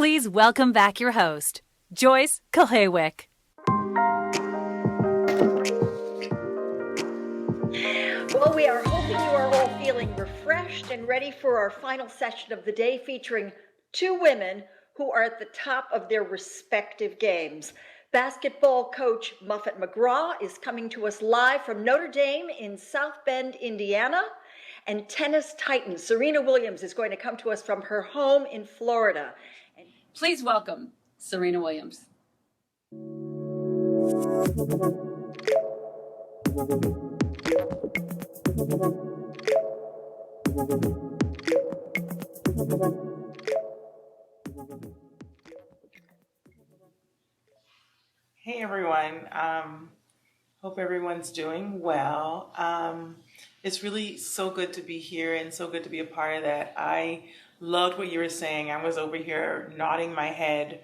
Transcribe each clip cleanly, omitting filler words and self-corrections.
Please welcome back your host, Joyce Kulhewick. Well, we are hoping you are all feeling refreshed and ready for our final session of the day, featuring two women who are at the top of their respective games. Basketball coach Muffet McGraw is coming to us live from Notre Dame in South Bend, Indiana. And tennis titan Serena Williams is going to come to us from her home in Florida. Please welcome Serena Williams. Hey everyone, hope everyone's doing well. It's really so good to be here and so good to be a part of that. I loved what you were saying. I was over here nodding my head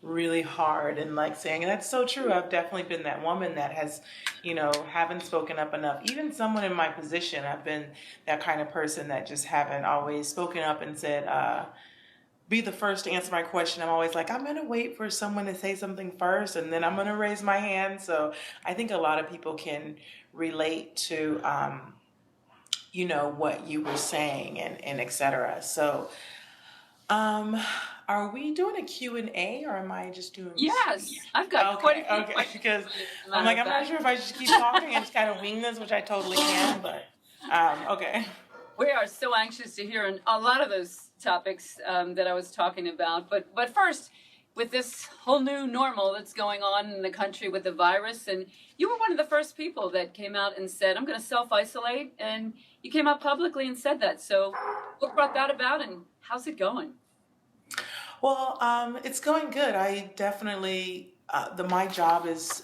really hard and like saying, that's so true. I've definitely been that woman that has, haven't spoken up enough. Even someone in my position, I've been that kind of person that just haven't always spoken up and said, be the first to answer my question. I'm always like, I'm going to wait for someone to say something first and then I'm going to raise my hand. So I think a lot of people can relate to, what you were saying and et cetera. So are we doing a Q&A or am I just doing... Yes, I've got quite a few questions. Because I'm not sure if I should keep talking and just kind of wing this, which I totally can, but okay. We are so anxious to hear a lot of those topics that I was talking about. But first, with this whole new normal that's going on in the country with the virus, and you were one of the first people that came out and said, I'm going to self-isolate, and you came out publicly and said that. So what brought that about, and how's it going? Well, it's going good. I definitely, my job is,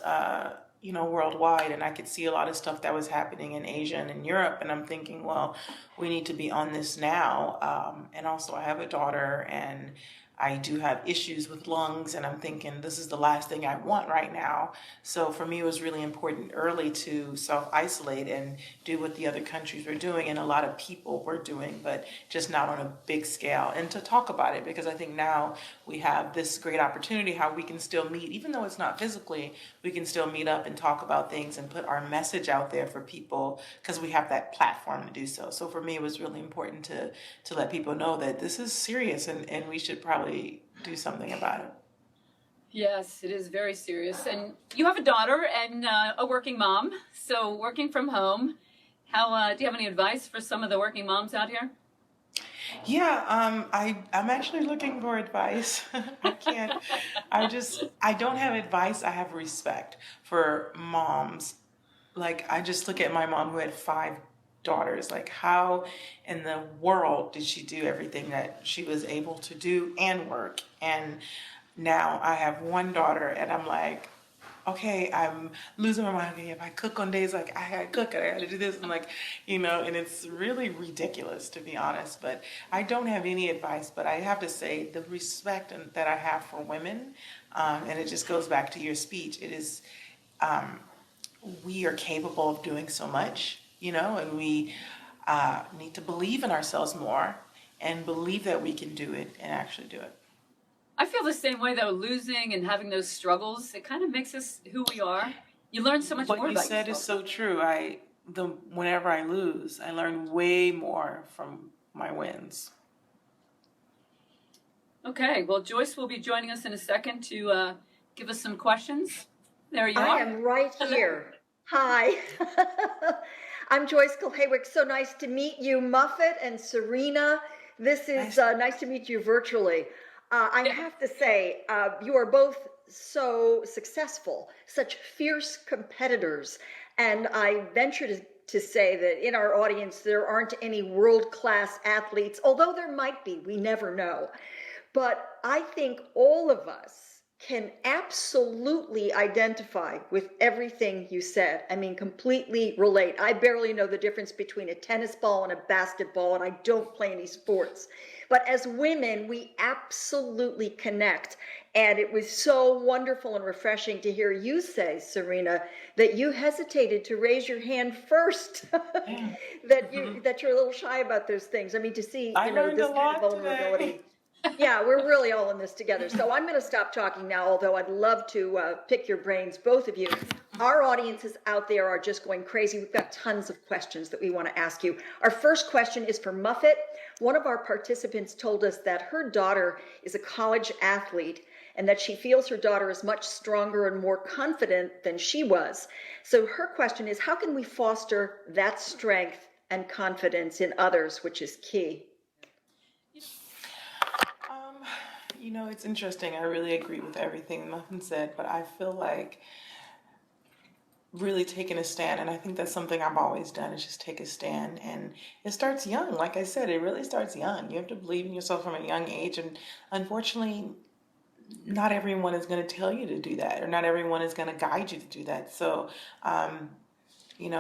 worldwide, and I could see a lot of stuff that was happening in Asia and in Europe, and I'm thinking, well, we need to be on this now. And also I have a daughter, and I do have issues with lungs, and I'm thinking this is the last thing I want right now. So for me, it was really important early to self-isolate and do what the other countries were doing and a lot of people were doing, but just not on a big scale, and to talk about it, because I think now we have this great opportunity how we can still meet, even though it's not physically, we can still meet up and talk about things and put our message out there for people because we have that platform to do so. So for me, it was really important to let people know that this is serious and we should probably do something about it. Yes, it is very serious. And you have a daughter and a working mom, so working from home. How do you have any advice for some of the working moms out here? Yeah, I'm actually looking for advice. I don't have advice. I have respect for moms. Like, I just look at my mom who had 5 daughters. Like, how in the world did she do everything that she was able to do and work? And now I have 1 daughter, and I'm like, okay, I'm losing my mind. Okay, if I cook on days like I gotta cook, I gotta do this, and and it's really ridiculous, to be honest. But I don't have any advice, but I have to say the respect that I have for women, and it just goes back to your speech. It is, we are capable of doing so much, and we need to believe in ourselves more and believe that we can do it and actually do it. I feel the same way, though. Losing and having those struggles, it kind of makes us who we are. You learn so much more about yourself. What you said is so true. Whenever I lose, I learn way more from my wins. Okay, well, Joyce will be joining us in a second to give us some questions. There you are. I am right here. Hi. I'm Joyce Kulhewick. So nice to meet you, Muffet and Serena. This is nice to meet you virtually. I have to say, you are both so successful, such fierce competitors. And I venture to say that in our audience, there aren't any world-class athletes, although there might be, we never know. But I think all of us can absolutely identify with everything you said. I mean, completely relate. I barely know the difference between a tennis ball and a basketball, and I don't play any sports. But as women, we absolutely connect. And it was so wonderful and refreshing to hear you say, Serena, that you hesitated to raise your hand first, that you're a little shy about those things. I mean, to see, this kind of vulnerability. Yeah, we're really all in this together. So I'm going to stop talking now, although I'd love to pick your brains, both of you. Our audiences out there are just going crazy. We've got tons of questions that we want to ask you. Our first question is for Muffet. One of our participants told us that her daughter is a college athlete and that she feels her daughter is much stronger and more confident than she was. So her question is, how can we foster that strength and confidence in others, which is key? Um, it's interesting. I really agree with everything Muffin said, but I feel like really taking a stand, and I think that's something I've always done, is just take a stand. And it starts young. Like I said, it really starts young. You have to believe in yourself from a young age, and unfortunately, not everyone is going to tell you to do that, or not everyone is going to guide you to do that. So,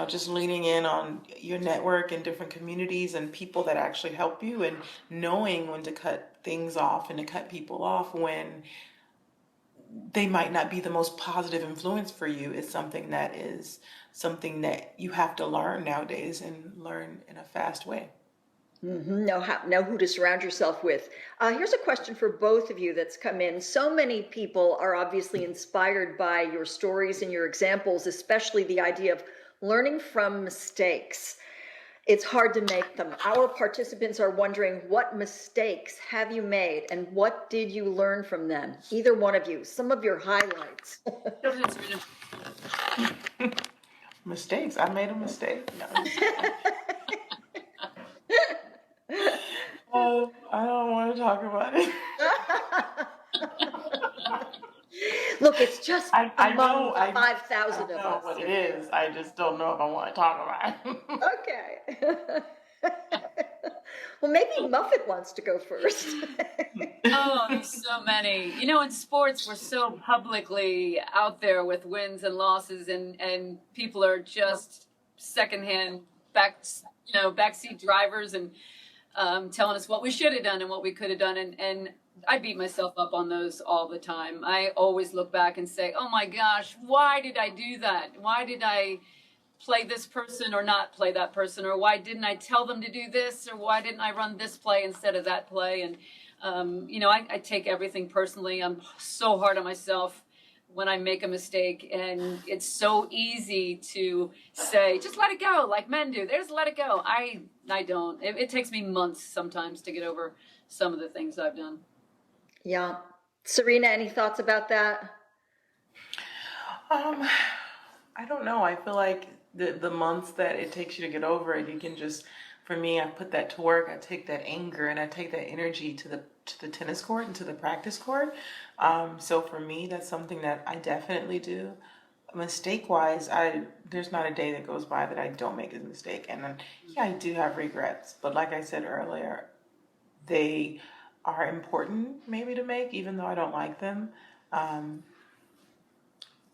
just leaning in on your network and different communities and people that actually help you, and knowing when to cut things off and to cut people off when they might not be the most positive influence for you is something that you have to learn nowadays, and learn in a fast way. Know who to surround yourself with. Here's a question for both of you that's come in. So many people are obviously inspired by your stories and your examples, especially the idea of learning from mistakes. It's hard to make them. Our participants are wondering, what mistakes have you made and what did you learn from them? Either one of you, some of your highlights. Go ahead, Serena. Mistakes. I made a mistake. No, I don't want to talk about it. Look, it's just I among know, the I 5,000 of know us. what it is. I just don't know if I want to talk about it. Okay. Well, maybe Muffet wants to go first. Oh, there's so many. In sports, we're so publicly out there with wins and losses, and people are just secondhand backseat drivers, and telling us what we should have done and what we could have done. And I beat myself up on those all the time. I always look back and say, oh my gosh, why did I do that? Why did I play this person or not play that person? Or why didn't I tell them to do this? Or why didn't I run this play instead of that play? And, I take everything personally. I'm so hard on myself when I make a mistake. And it's so easy to say, just let it go, like men do. There's let it go. I don't. It takes me months sometimes to get over some of the things I've done. Yeah. Serena, any thoughts about that? I don't know. I feel like the months that it takes you to get over it, you can just, for me, I put that to work. I take that anger and I take that energy to the tennis court and to the practice court. So for me, that's something that I definitely do. Mistake wise, there's not a day that goes by that I don't make a mistake. And then, yeah, I do have regrets, but like I said earlier, they are important maybe to make, even though I don't like them.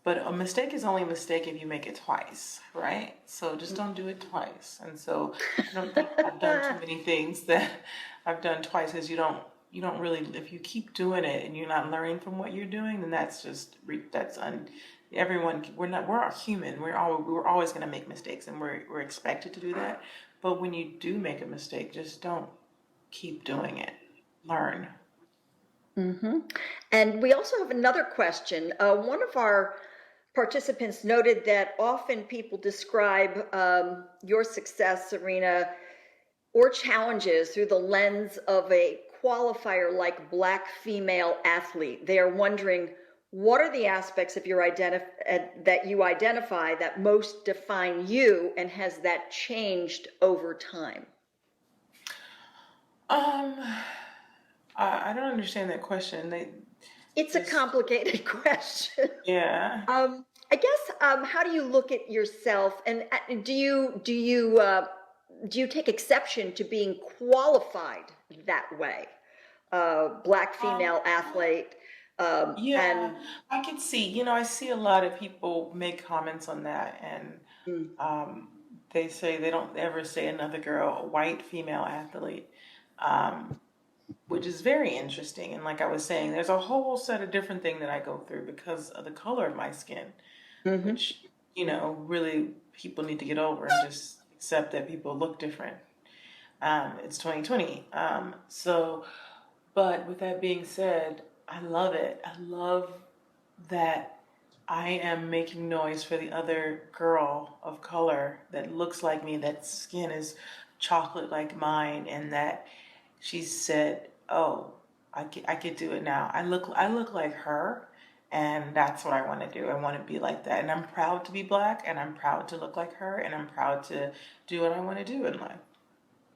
But a mistake is only a mistake if you make it twice, right? So just don't do it twice. And so I don't think I've done too many things that I've done twice, because you don't really, if you keep doing it and you're not learning from what you're doing, then that's just everyone, we're all human. We're always going to make mistakes, and we're expected to do that. But when you do make a mistake, just don't keep doing it. Learn. And we also have another question. One of our participants noted that often people describe your success, Serena, or challenges through the lens of a qualifier like Black female athlete. They are wondering, what are the aspects of your that you identify that most define you, and has that changed over time? Um, I don't understand that question. It's a complicated question. Yeah. I guess, how do you look at yourself, and do you take exception to being qualified that way? Black Um, female athlete, yeah, and I can see, I see a lot of people make comments on that, and um, they say they don't ever say another girl, a white female athlete, um, which is very interesting. And like I was saying, there's a whole set of different things that I go through because of the color of my skin, Mhm. which, really people need to get over and just accept that people look different. It's 2020. So But with that being said, I love it. I love that I am making noise for the other girl of color that looks like me, that skin is chocolate like mine, and that she said, "Oh, I could do it now. I look like her, and that's what I want to do. I want to be like that, and I'm proud to be black, and I'm proud to look like her, and I'm proud to do what I want to do in life."